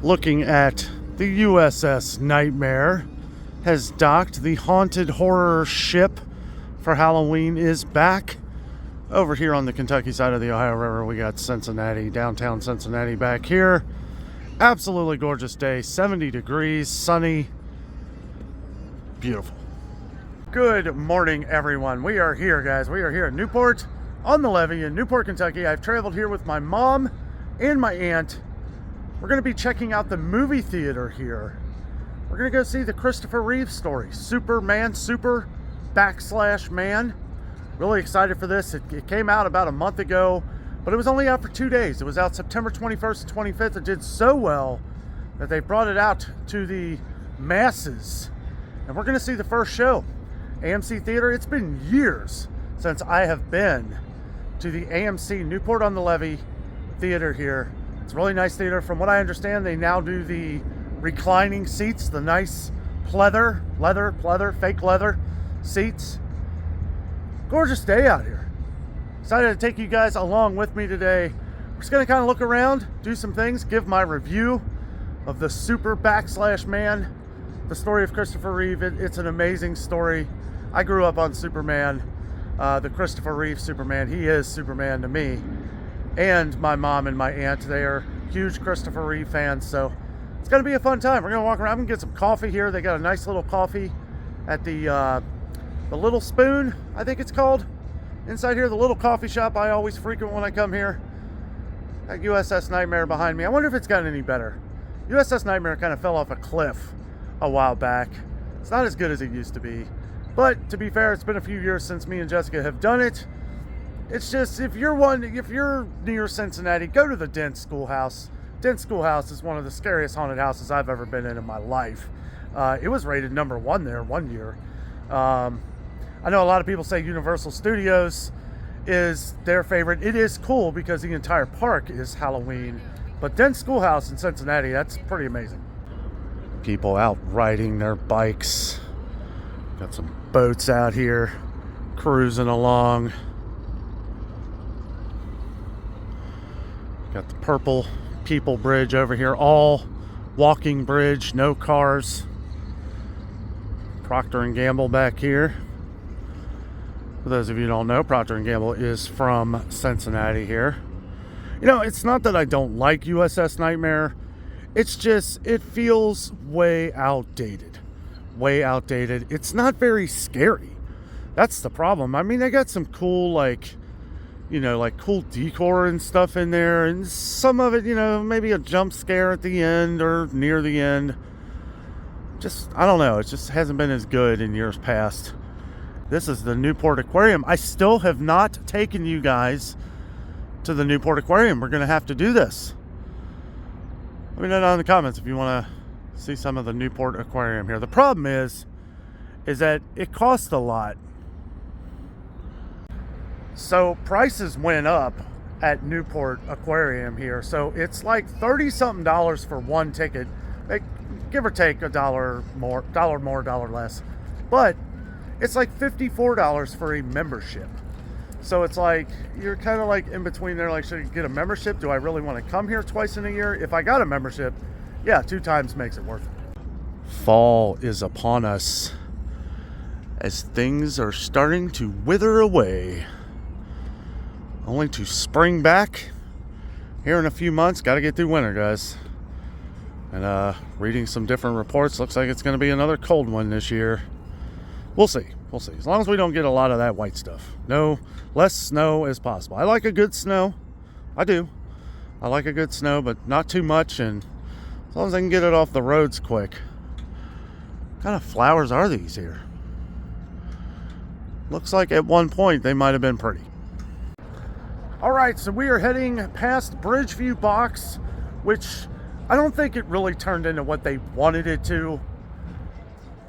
looking at the USS Nightmare has docked. The haunted horror ship for Halloween is back. Over here on the Kentucky side of the Ohio River, we got Cincinnati, downtown Cincinnati back here. Absolutely gorgeous day, 70 degrees, sunny, beautiful. Good morning, everyone. We are here, guys. We are here at Newport on the Levee in Newport, Kentucky. I've traveled here with my mom and my aunt. We're going to be checking out the movie theater here. We're going to go see the Christopher Reeve story, Superman, Super/Man. Really excited for this. It came out about a month ago, but it was only out for 2 days. It was out September 21st and 25th. It did so well that they brought it out to the masses. And we're going to see the first show. AMC Theater. It's been years since I have been to the AMC Newport on the Levee theater here. It's a really nice theater. From what I understand, they now do the reclining seats, the nice fake leather seats. Gorgeous day out here. Excited to take you guys along with me today. We're just going to kind of look around, do some things, give my review of the Super/Man, the story of Christopher Reeve. It's an amazing story. I grew up on Superman, the Christopher Reeve Superman. He is Superman to me. And my mom and my aunt, they are huge Christopher Reeve fans, so it's going to be a fun time. We're going to walk around and get some coffee here. They got a nice little coffee at the Little Spoon, I think it's called. Inside here, the little coffee shop I always frequent when I come here. That USS Nightmare behind me. I wonder if it's gotten any better. USS Nightmare kind of fell off a cliff a while back. It's not as good as it used to be. But to be fair, it's been a few years since me and Jessica have done it. It's just, if you're near Cincinnati, go to the Dent Schoolhouse. Dent Schoolhouse is one of the scariest haunted houses I've ever been in my life. It was rated #1 there one year. I know a lot of people say Universal Studios is their favorite. It is cool because the entire park is Halloween. But Dent Schoolhouse in Cincinnati, that's pretty amazing. People out riding their bikes. Got some boats out here cruising along. Got the purple people bridge over here, all walking bridge, no cars. Procter & Gamble back here. For those of you who don't know, Procter & Gamble is from Cincinnati here. You know, it's not that I don't like USS Nightmare. It's just, it feels way outdated. Way outdated. It's not very scary. That's the problem. I mean, they got some cool, cool decor and stuff in there. And some of it, maybe a jump scare at the end or near the end. Just, I don't know. It just hasn't been as good in years past. This is the Newport Aquarium. I still have not taken you guys to the Newport Aquarium. We're going to have to do this. Let me know down in the comments if you want to see some of the Newport Aquarium here. The problem is that it costs a lot. So prices went up at Newport Aquarium here. So it's like $30-something for one ticket. Like, give or take $1 more, $1 less. But it's like $54 for a membership. So it's like, you're kind of like in between there, like, should I get a membership? Do I really want to come here twice in a year? If I got a membership, yeah, 2 times makes it worth it. Fall is upon us as things are starting to wither away, only to spring back here in a few months. Got to get through winter, guys. And reading some different reports, looks like it's going to be another cold one this year. We'll see. We'll see. As long as we don't get a lot of that white stuff. No, less snow as possible. I like a good snow. I do. I like a good snow, but not too much. And as long as I can get it off the roads quick. What kind of flowers are these here? Looks like at one point they might have been pretty. All right, so we are heading past Bridgeview Box, which I don't think it really turned into what they wanted it to.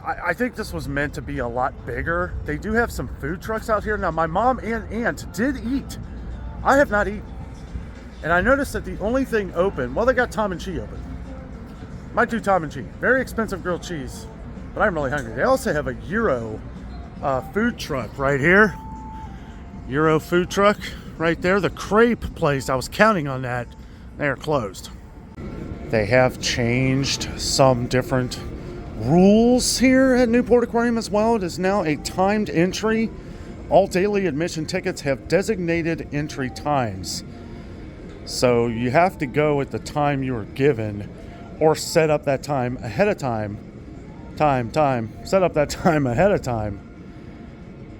I think this was meant to be a lot bigger. They do have some food trucks out here. Now, my mom and aunt did eat. I have not eaten. And I noticed that the only thing open, well, they got Tom and Chi open. Might do Tom and Chi. Very expensive grilled cheese, but I'm really hungry. They also have a Euro food truck right here. Euro food truck right there. The crepe place, I was counting on that. They are closed. They have changed some different rules here at Newport Aquarium as well. It is now a timed entry. All daily admission tickets have designated entry times. So you have to go at the time you were given or set up that time ahead of time. Set up that time ahead of time.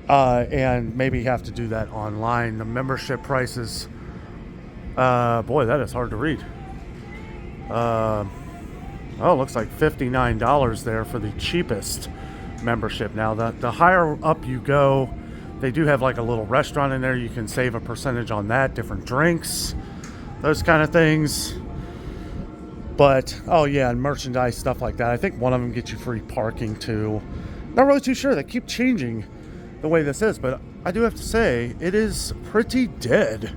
And maybe you have to do that online. The membership prices, boy, that is hard to read. Oh, it looks like $59 there for the cheapest membership. Now, the higher up you go, they do have like a little restaurant in there. You can save a percentage on that, different drinks, those kind of things. But, oh yeah, and merchandise, stuff like that. I think one of them gets you free parking too. Not really too sure. They keep changing the way this is, but I do have to say, it is pretty dead.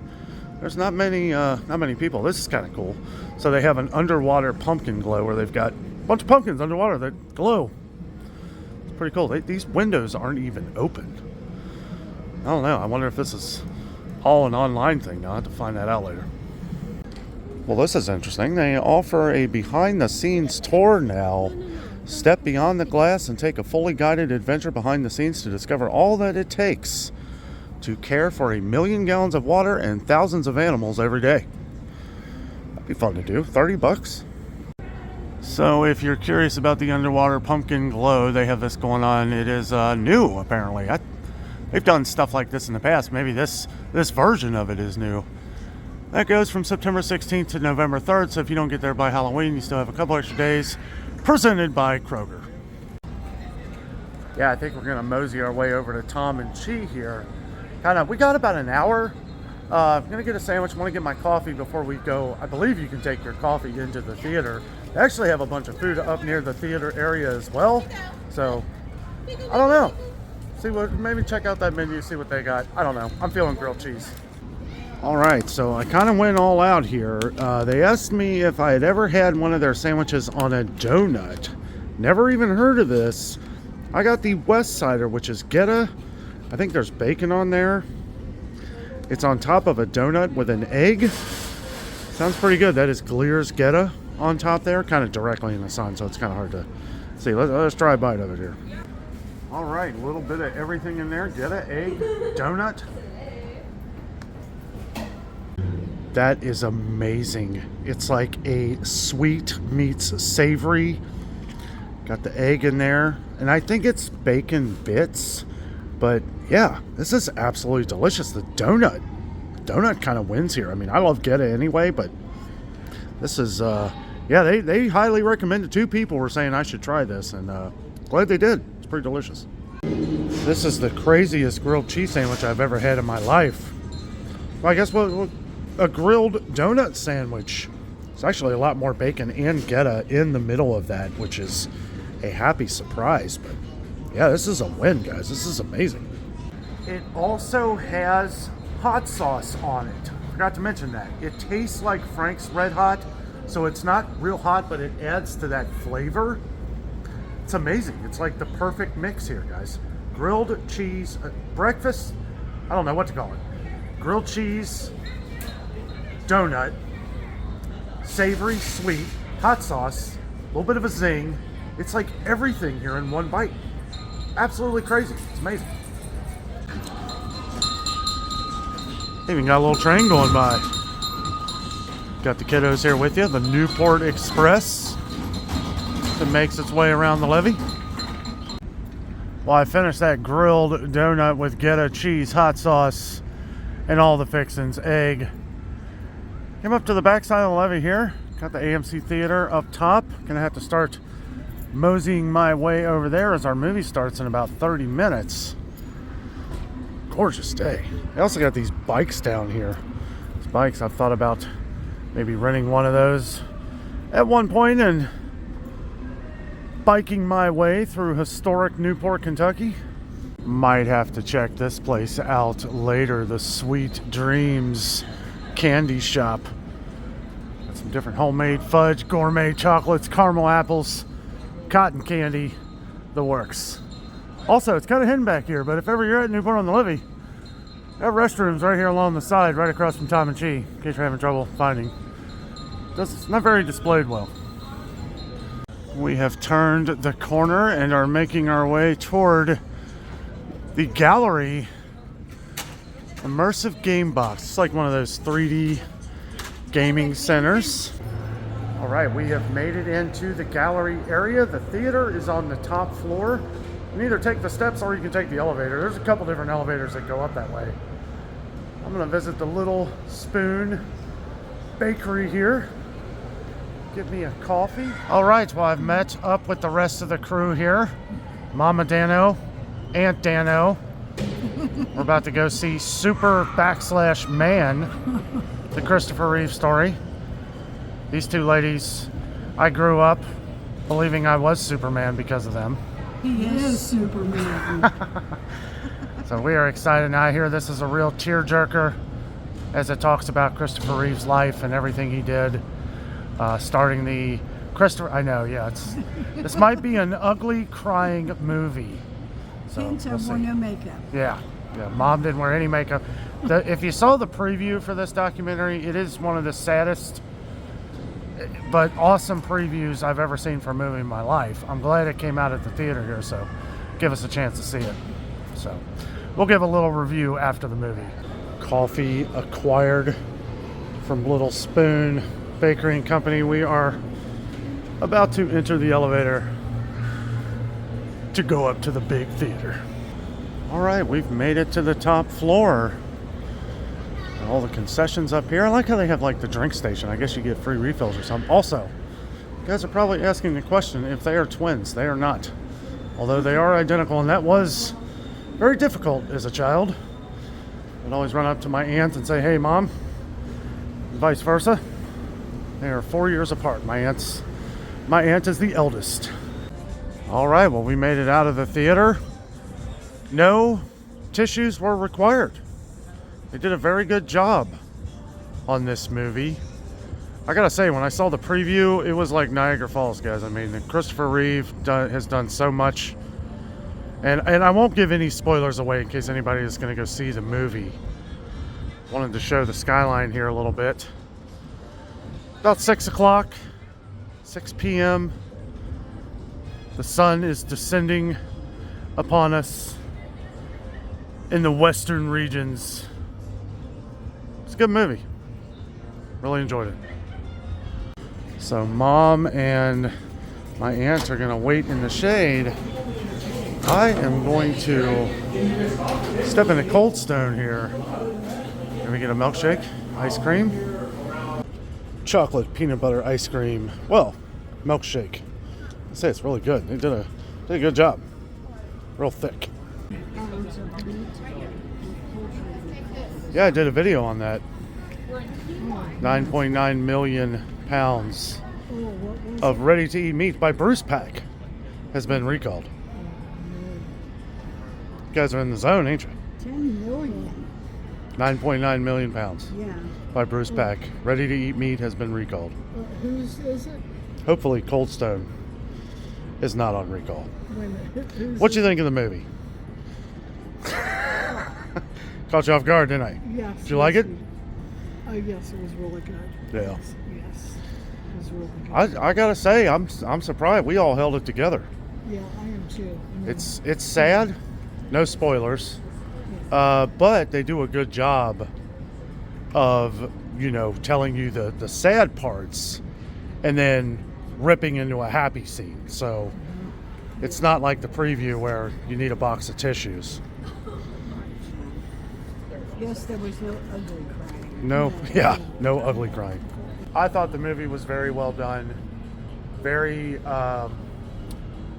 There's not many people. This is kind of cool. So they have an underwater pumpkin glow where they've got a bunch of pumpkins underwater that glow. It's pretty cool. These windows aren't even open. I don't know. I wonder if this is all an online thing. I'll have to find that out later. Well, this is interesting. They offer a behind-the-scenes tour now. Step beyond the glass and take a fully guided adventure behind the scenes to discover all that it takes to care for 1 million gallons of water and thousands of animals every day. That'd be fun to do. $30. So if you're curious about the underwater pumpkin glow, they have this going on. It is new, apparently. They've done stuff like this in the past. Maybe this version of it is new. That goes from September 16th to November 3rd. So if you don't get there by Halloween, you still have a couple extra days. Presented by Kroger. Yeah, I think we're gonna mosey our way over to Tom and Chi here. We got about an hour. I'm gonna get a sandwich. I want to get my coffee before we go. I believe you can take your coffee into the theater. They actually have a bunch of food up near the theater area as well. So I don't know. Maybe check out that menu, see what they got. I don't know. I'm feeling grilled cheese. All right, so I kind of went all out here. They asked me if I had ever had one of their sandwiches on a donut. Never even heard of this. I got the West Sider, which is Geta. I think there's bacon on there. It's on top of a donut with an egg. Sounds pretty good. That is Gleer's Geta on top there, kind of directly in the sun, so it's kind of hard to see. Let's try a bite of it here. All right, a little bit of everything in there. Geta, egg, donut. That is amazing. It's like a sweet meets savory. Got the egg in there. And I think it's bacon bits. But yeah, this is absolutely delicious. The donut kind of wins here. I mean, I love Geta anyway, but this is, yeah, they highly recommend it. 2 people were saying I should try this, and glad they did. It's pretty delicious. This is the craziest grilled cheese sandwich I've ever had in my life. Well, I guess a grilled donut sandwich. It's actually a lot more bacon and Geta in the middle of that, which is a happy surprise. But yeah, this is a win, guys. This is amazing. It also has hot sauce on it. Forgot to mention that. It tastes like Frank's Red Hot, so it's not real hot, but it adds to that flavor. It's amazing. It's like the perfect mix here, guys. Grilled cheese, breakfast, I don't know what to call it. Grilled cheese, donut, savory, sweet, hot sauce, a little bit of a zing. It's like everything here in one bite. Absolutely crazy. It's amazing. Even got a little train going by. Got the kiddos here with you. The Newport Express that makes its way around the levee. Well, I finished that grilled donut with Geta cheese, hot sauce, and all the fixings, egg. Came up to the backside of the levee here. Got the AMC Theater up top. Gonna have to start moseying my way over there as our movie starts in about 30 minutes. Gorgeous day. They also got these bikes down here. These bikes, I've thought about maybe renting one of those at one point and biking my way through historic Newport, Kentucky. Might have to check this place out later. The Sweet Dreams Candy Shop. Got some different homemade fudge, gourmet chocolates, caramel apples, cotton candy, the works. Also, it's kind of hidden back here, but if ever you're at Newport on the Levee, they have restrooms right here along the side, right across from Tom and Chi, in case you're having trouble finding It's not very displayed well. We have turned the corner and are making our way toward the gallery immersive game box. It's like one of those 3D gaming centers. All right, we have made it into the gallery area. The theater is on the top floor. You can either take the steps or you can take the elevator. There's a couple different elevators that go up that way. I'm gonna visit the Little Spoon Bakery here. Get me a coffee. All right, well, I've met up with the rest of the crew here. Mama Dano, Aunt Dano. We're about to go see Super / Man, the Christopher Reeve story. These two ladies, I grew up believing I was Superman because of them. He is Superman. So we are excited now. I hear this is a real tearjerker as it talks about Christopher Reeve's life and everything he did, starting the Christopher. I know, yeah. This might be an ugly crying movie. So Kids have worn no makeup. Yeah. Mom didn't wear any makeup. If you saw the preview for this documentary, it is one of the saddest but awesome previews I've ever seen for a movie in my life. I'm glad it came out at the theater here, so give us a chance to see it. So we'll give a little review after the movie. Coffee acquired from Little Spoon Bakery and Company. We are about to enter the elevator to go up to the big theater. All right, we've made it to the top floor. All the concessions up here. I like how they have like the drink station. I guess you get free refills or something. Also, you guys are probably asking the question if they are twins. They are not. Although they are identical, and that was very difficult as a child. I'd always run up to my aunt and say, "Hey, Mom," and vice versa. They are 4 years apart. My aunt is the eldest. All right, well, we made it out of the theater. No tissues were required. They did a very good job on this movie. I gotta say, when I saw the preview, it was like Niagara Falls, guys. I mean, Christopher Reeve has done so much. And I won't give any spoilers away in case anybody is gonna go see the movie. Wanted to show the skyline here a little bit. About 6 o'clock, 6 p.m. The sun is descending upon us in the western regions. It's a good movie. Really enjoyed it. So Mom and my aunt are gonna wait in the shade. I am going to step in the Cold Stone here. Can we get a milkshake, ice cream, chocolate peanut butter ice cream? Well, milkshake. I say it's really good. They did a good job. Real thick. Yeah, I did a video on that. 9.9 million pounds of ready-to-eat meat by Bruce Pack has been recalled. You guys are in the zone, ain't you? 10 million. 9.9 million pounds by Bruce Pack. Ready-to-eat meat has been recalled. Whose is it? Hopefully Cold Stone is not on recall. Wait a minute. What you think of the movie? Caught you off guard, didn't I? Yes. Did you like it? Yes, it was really good. Yeah. Yes, it was really good. I gotta say, I'm surprised we all held it together. Yeah, I am too. Yeah. It's sad, no spoilers, but they do a good job of telling you the sad parts, and then ripping into a happy scene. So it's not like the preview where you need a box of tissues. Yes, there was no ugly crying. No ugly crying. I thought the movie was very well done. Very,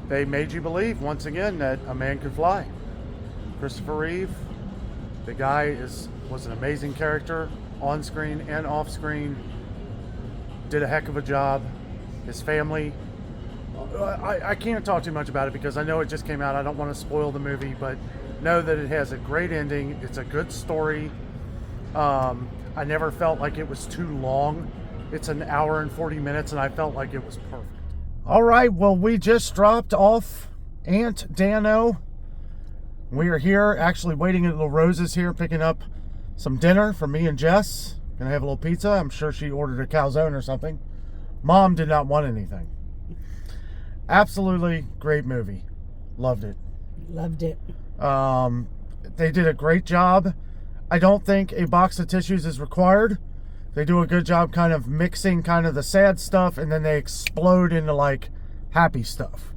they made you believe once again that a man could fly. Christopher Reeve, the guy was an amazing character on screen and off screen. Did a heck of a job. His family. I can't talk too much about it because I know it just came out. I don't want to spoil the movie, but know that it has a great ending. It's a good story. I never felt like it was too long. It's an hour and 40 minutes, and I felt like it was perfect. All right, well, we just dropped off Aunt Dano. We are here actually waiting at the Roses here, picking up some dinner for me and Jess. Can I have a little pizza? I'm sure she ordered a calzone or something. Mom did not want anything. Absolutely great movie. Loved it. Loved it. They did a great job. I don't think a box of tissues is required. They do a good job kind of mixing kind of the sad stuff, and then they explode into like happy stuff.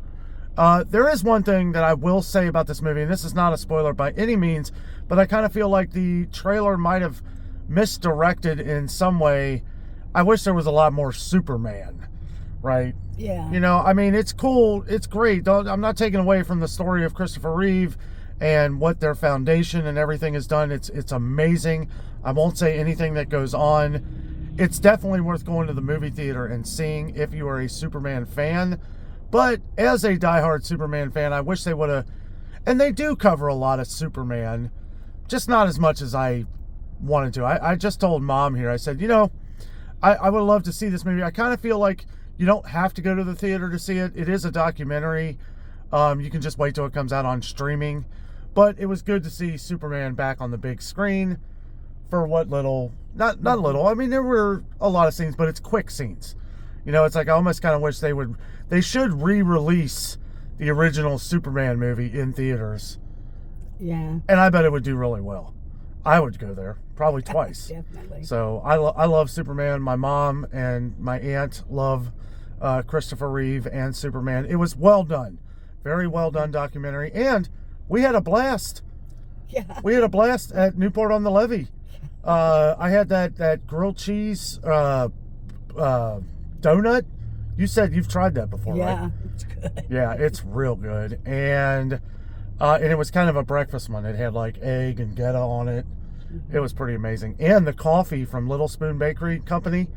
There is one thing that I will say about this movie, and this is not a spoiler by any means, but I kind of feel like the trailer might have misdirected in some way. I wish there was a lot more Superman, right? Yeah. You know, I mean, it's cool. It's great. I'm not taking away from the story of Christopher Reeve and what their foundation and everything has done. It's amazing. I won't say anything that goes on. It's definitely worth going to the movie theater and seeing if you are a Superman fan. But as a diehard Superman fan, I wish they would have, and they do cover a lot of Superman, just not as much as I wanted to. I just told Mom here, I said, you know, I would love to see this movie. I kind of feel like you don't have to go to the theater to see it. It is a documentary. You can just wait till it comes out on streaming. But it was good to see Superman back on the big screen for what little, not little. I mean, there were a lot of scenes, but it's quick scenes. You know, it's like I almost kind of wish they should re-release the original Superman movie in theaters. Yeah. And I bet it would do really well. I would go there probably twice. Definitely. So I love Superman. My mom and my aunt love Christopher Reeve and Superman. It was well done. Very well done documentary. And we had a blast. Yeah. We had a blast at Newport on the Levee. I had that grilled cheese donut. You said you've tried that before, Yeah, right? it's good. Yeah, it's real good. And it was kind of a breakfast one. It had like egg and Gouda on it. It was pretty amazing. And the coffee from Little Spoon Bakery Company.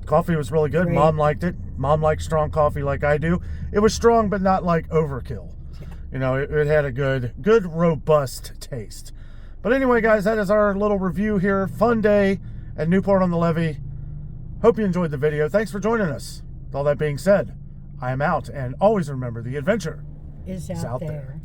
Coffee was really good. Great. Mom liked it. Mom likes strong coffee like I do. It was strong, but not like overkill. You know, it had a good, robust taste. But anyway, guys, that is our little review here. Fun day at Newport on the Levee. Hope you enjoyed the video. Thanks for joining us. With all that being said, I am out. And always remember, the adventure Is is out out there. there.